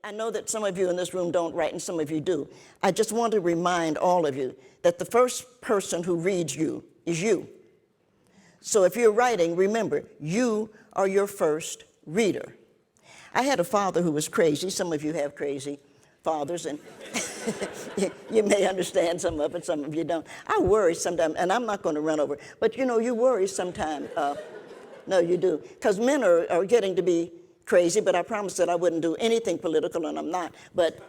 I know that some of you in this room don't write and some of you do. I just want to remind all of you that the first person who reads you is you. So if you're writing, remember, you are your first reader. I had a father who was crazy. Some of you have crazy fathers, and you may understand some of it, some of you don't. I worry sometimes, and I'm not going to run over, but you know, you worry sometimes. No, you do, because men are getting to be crazy, but I promised that I wouldn't do anything political, and I'm not, but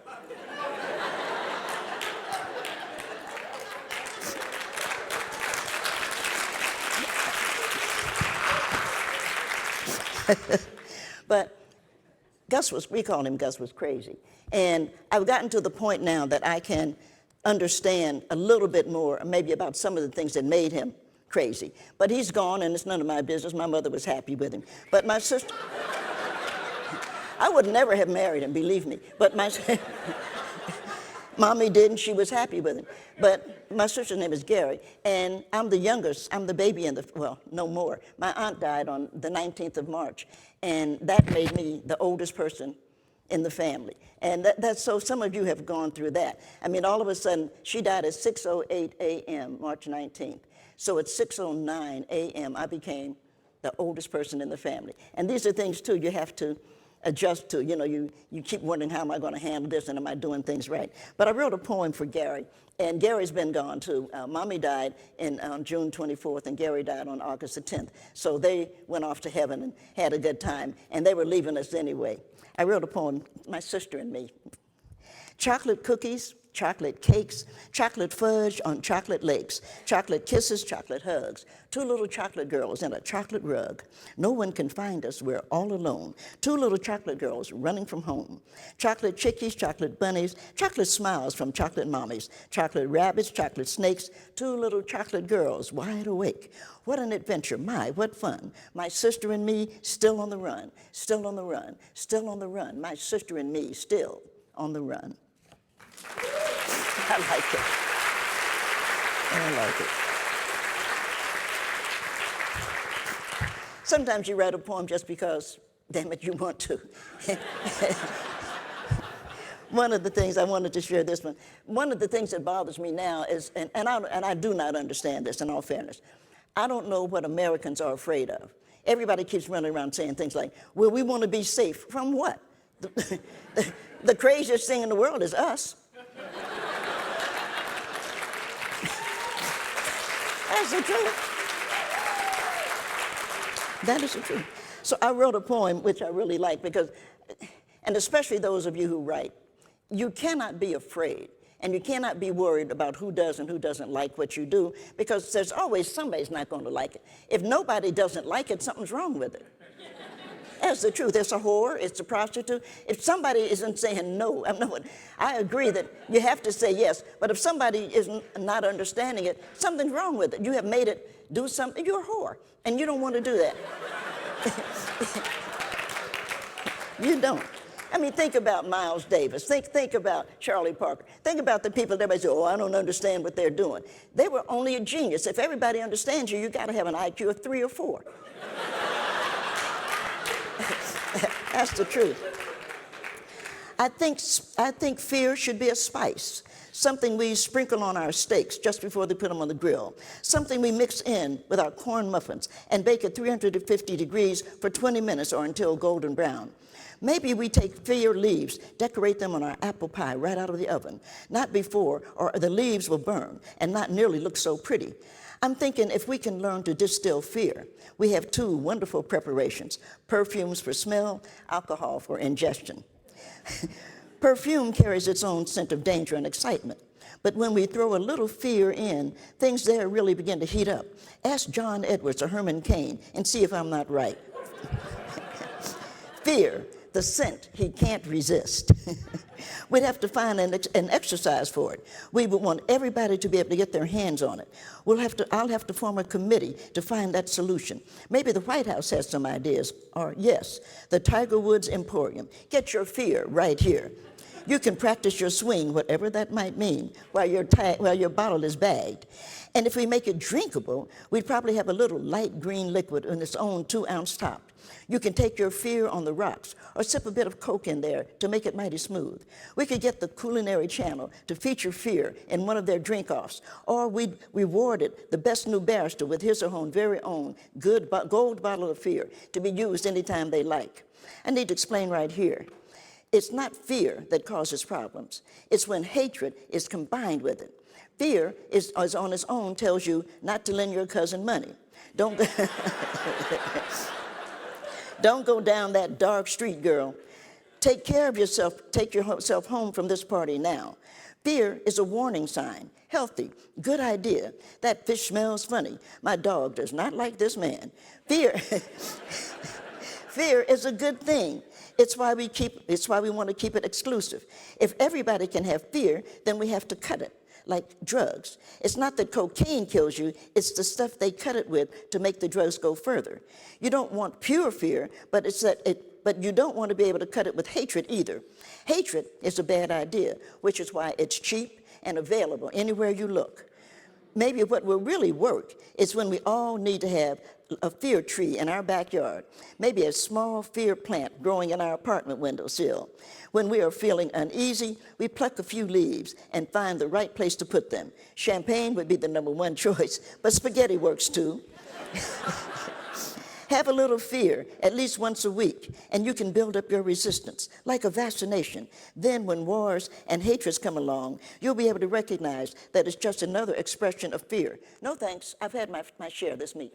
but we call him Gus was crazy. And I've gotten to the point now that I can understand a little bit more, maybe about some of the things that made him crazy. But he's gone, and it's none of my business. My mother was happy with him. But my sister, I would never have married him, believe me. But my mommy did, and she was happy with him. But my sister's name is Gary, and I'm the youngest. I'm the baby well, no more. My aunt died on the 19th of March, and that made me the oldest person in the family. And that's so some of you have gone through that. I mean, all of a sudden, she died at 6:08 a.m., March 19th. So at 6:09 a.m., I became the oldest person in the family. And these are things, too, you have to adjust to. You know, you keep wondering, how am I going to handle this, and am I doing things right? But I wrote a poem for Gary, and Gary's been gone, too. Mommy died on June 24th, and Gary died on August the 10th. So they went off to heaven and had a good time, and they were leaving us anyway. I wrote a poem, My Sister and Me. Chocolate cookies, chocolate cakes, chocolate fudge on chocolate lakes, chocolate kisses, chocolate hugs, two little chocolate girls in a chocolate rug. No one can find us, we're all alone. Two little chocolate girls running from home. Chocolate chickies, chocolate bunnies, chocolate smiles from chocolate mommies, chocolate rabbits, chocolate snakes, two little chocolate girls wide awake. What an adventure, my, what fun. My sister and me still on the run, still on the run, still on the run. My sister and me still on the run. I like it. I like it. Sometimes you write a poem just because, damn it, you want to. One of the things I wanted to share this one. One of the things that bothers me now is, and I do not understand this in all fairness, I don't know what Americans are afraid of. Everybody keeps running around saying things like, well, we want to be safe. From what? The craziest thing in the world is us. That's the truth. That is the truth. So I wrote a poem which I really like because, and especially those of you who write, you cannot be afraid and you cannot be worried about who does and who doesn't like what you do, because there's always somebody's not going to like it. If nobody doesn't like it, something's wrong with it. That's the truth. It's a whore, it's a prostitute. If somebody isn't saying no, I agree that you have to say yes, but if somebody is not understanding it, something's wrong with it. You have made it do something, you're a whore, and you don't want to do that. You don't. I mean, think about Miles Davis. Think about Charlie Parker. Think about the people that everybody say, oh, I don't understand what they're doing. They were only a genius. If everybody understands you, you got to have an IQ of 3 or 4. That's the truth. I think fear should be a spice, something we sprinkle on our steaks just before they put them on the grill, something we mix in with our corn muffins and bake at 350 degrees for 20 minutes or until golden brown. Maybe we take fear leaves, decorate them on our apple pie right out of the oven, not before, or the leaves will burn and not nearly look so pretty. I'm thinking if we can learn to distill fear, we have 2 wonderful preparations: perfumes for smell, alcohol for ingestion. Perfume carries its own scent of danger and excitement, but when we throw a little fear in, things there really begin to heat up. Ask John Edwards or Herman Cain and see if I'm not right. Fear, the scent he can't resist. We'd have to find an exercise for it. We would want everybody to be able to get their hands on it. I'll have to form a committee to find that solution. Maybe the White House has some ideas, or yes, the Tiger Woods Emporium. Get your fear right here. You can practice your swing, whatever that might mean, while your bottle is bagged. And if we make it drinkable, we'd probably have a little light green liquid in its own 2-ounce top. You can take your fear on the rocks or sip a bit of Coke in there to make it mighty smooth. We could get the Culinary Channel to feature fear in one of their drink-offs, or we'd rewarded the best new barrister with his or her very own gold bottle of fear to be used anytime they like. I need to explain right here. It's not fear that causes problems. It's when hatred is combined with it. Fear is on its own tells you not to lend your cousin money. Don't go down that dark street, girl. Take care of yourself. Take yourself home from this party now. Fear is a warning sign. Healthy, good idea. That fish smells funny. My dog does not like this man. Fear, fear is a good thing. It's why we want to keep it exclusive. If everybody can have fear, then we have to cut it, like drugs. It's not that cocaine kills you, it's the stuff they cut it with to make the drugs go further. You don't want pure fear, but you don't want to be able to cut it with hatred either. Hatred is a bad idea, which is why it's cheap and available anywhere you look. Maybe what will really work is when we all need to have a fear tree in our backyard, maybe a small fear plant growing in our apartment windowsill. When we are feeling uneasy, we pluck a few leaves and find the right place to put them. Champagne would be the #1 choice, but spaghetti works too. Have a little fear at least once a week, and you can build up your resistance, like a vaccination. Then when wars and hatreds come along, you'll be able to recognize that it's just another expression of fear. No thanks, I've had my share this week.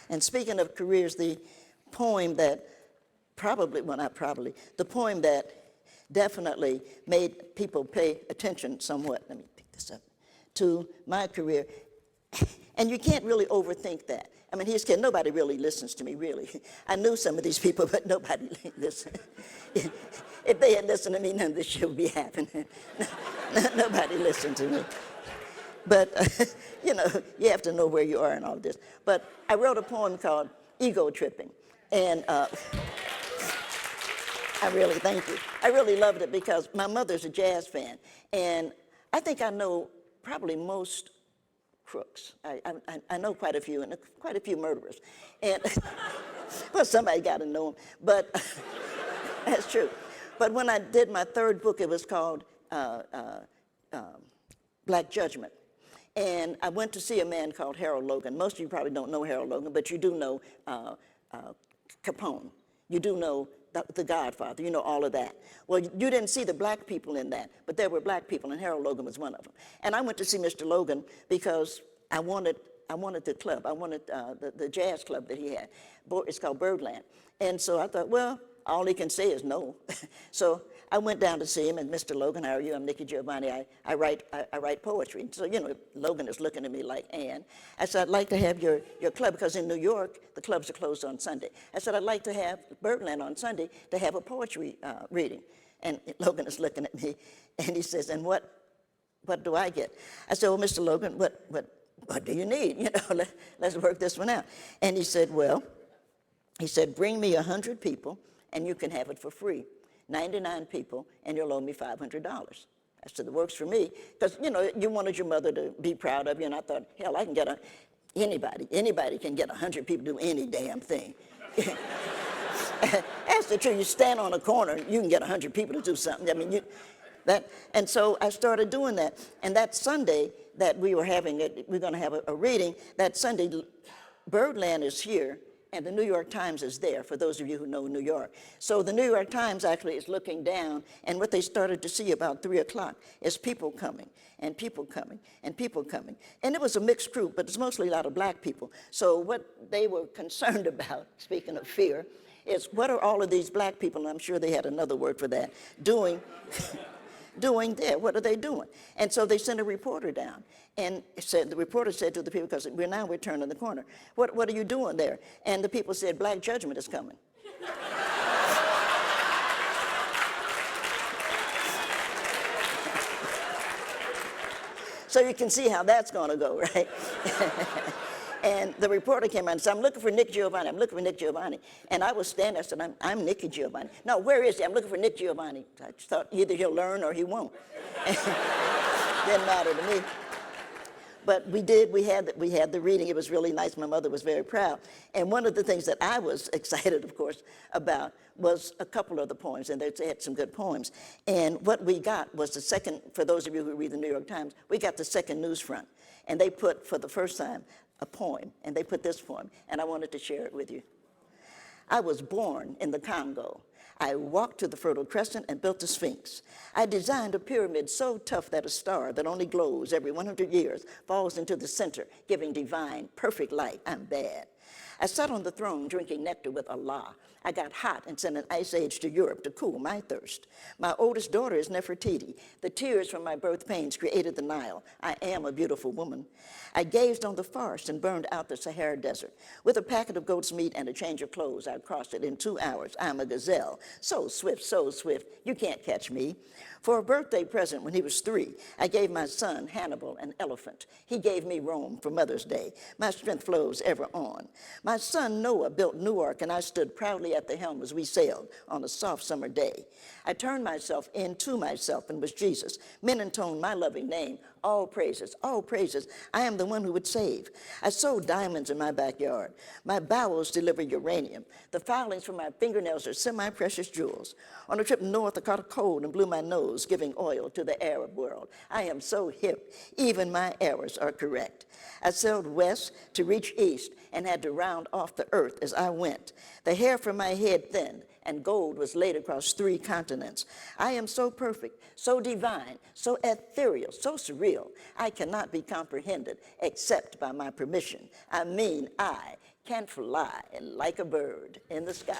And speaking of careers, the poem that the poem that definitely made people pay attention somewhat, let me pick this up, to my career, and you can't really overthink that. I mean, nobody really listens to me, really. I knew some of these people, but nobody listened. If they had listened to me, none of this shit would be happening. Nobody listened to me. But, you have to know where you are in all this. But I wrote a poem called Ego Tripping. And I really, thank you. I really loved it because my mother's a jazz fan. And I think I know probably most crooks. I know quite a few, and quite a few murderers. And, well, somebody got to know them. But that's true. But when I did my third book, it was called Black Judgment. And I went to see a man called Harold Logan. Most of you probably don't know Harold Logan, but you do know Capone. You do know The Godfather. You know all of that. Well, you didn't see the black people in that, but there were black people, and Harold Logan was one of them. And I went to see Mr. Logan because I wanted the club. I wanted the jazz club that he had. It's called Birdland. And so I thought, well, all he can say is no. So I went down to see him, and Mr. Logan, how are you? I'm Nikki Giovanni. I write poetry. So, Logan is looking at me like, Ann. I said, I'd like to have your club, because in New York, the clubs are closed on Sunday. I said, I'd like to have Birdland on Sunday to have a poetry reading. And Logan is looking at me, and he says, and what do I get? I said, well, Mr. Logan, what do you need? Let's work this one out. And he said, bring me 100 people, and you can have it for free. 99 people, and you'll owe me $500. I said, it works for me, because, you wanted your mother to be proud of you, and I thought, hell, I can get anybody can get 100 people to do any damn thing. That's the truth. You stand on a corner, you can get 100 people to do something. I mean, and so I started doing that. And that Sunday that we're going to have a reading, that Sunday, Birdland is here, and the New York Times is there, for those of you who know New York. So the New York Times actually is looking down, and what they started to see about 3 o'clock is people coming, and people coming, and people coming. And it was a mixed group, but it's mostly a lot of black people. So what they were concerned about, speaking of fear, is what are all of these black people, and I'm sure they had another word for that, doing there? What are they doing? And so they sent a reporter down, and the reporter said to the people, because we're turning the corner, what are you doing there? And the people said, Black Judgment is coming. So you can see how that's going to go, right? And the reporter came out and said, I'm looking for Nick Giovanni. I'm looking for Nick Giovanni. And I was standing there and said, I'm Nikki Giovanni. No, where is he? I'm looking for Nick Giovanni. I just thought either he'll learn or he won't. Didn't matter to me. But we had the reading. It was really nice. My mother was very proud. And one of the things that I was excited, of course, about was a couple of the poems, and they had some good poems. And what we got was the second, for those of you who read the New York Times, we got the second news front. And they put, for the first time, a poem, and they put this poem, and I wanted to share it with you. I was born in the Congo. I walked to the Fertile Crescent and built the Sphinx. I designed a pyramid so tough that a star that only glows every 100 years falls into the center, giving divine, perfect light. I'm bad. I sat on the throne drinking nectar with Allah. I got hot and sent an ice age to Europe to cool my thirst. My oldest daughter is Nefertiti. The tears from my birth pains created the Nile. I am a beautiful woman. I gazed on the forest and burned out the Sahara Desert. With a packet of goat's meat and a change of clothes, I crossed it in 2 hours. I'm a gazelle, so swift, you can't catch me. For a birthday present when he was 3, I gave my son Hannibal an elephant. He gave me Rome for Mother's Day. My strength flows ever on. My son Noah built Newark, and I stood proudly at the helm as we sailed on a soft summer day. I turned myself into myself and was Jesus. Men intoned my loving name. All praises, I am the one who would save. I sowed diamonds in my backyard. My bowels deliver uranium. The filings from my fingernails are semi-precious jewels. On a trip north, I caught a cold and blew my nose, giving oil to the Arab world. I am so hip, even my errors are correct. I sailed west to reach east and had to round off the earth as I went. The hair from my head thinned, and gold was laid across 3 continents. I am so perfect, so divine, so ethereal, so surreal, I cannot be comprehended except by my permission. I mean, I can fly like a bird in the sky.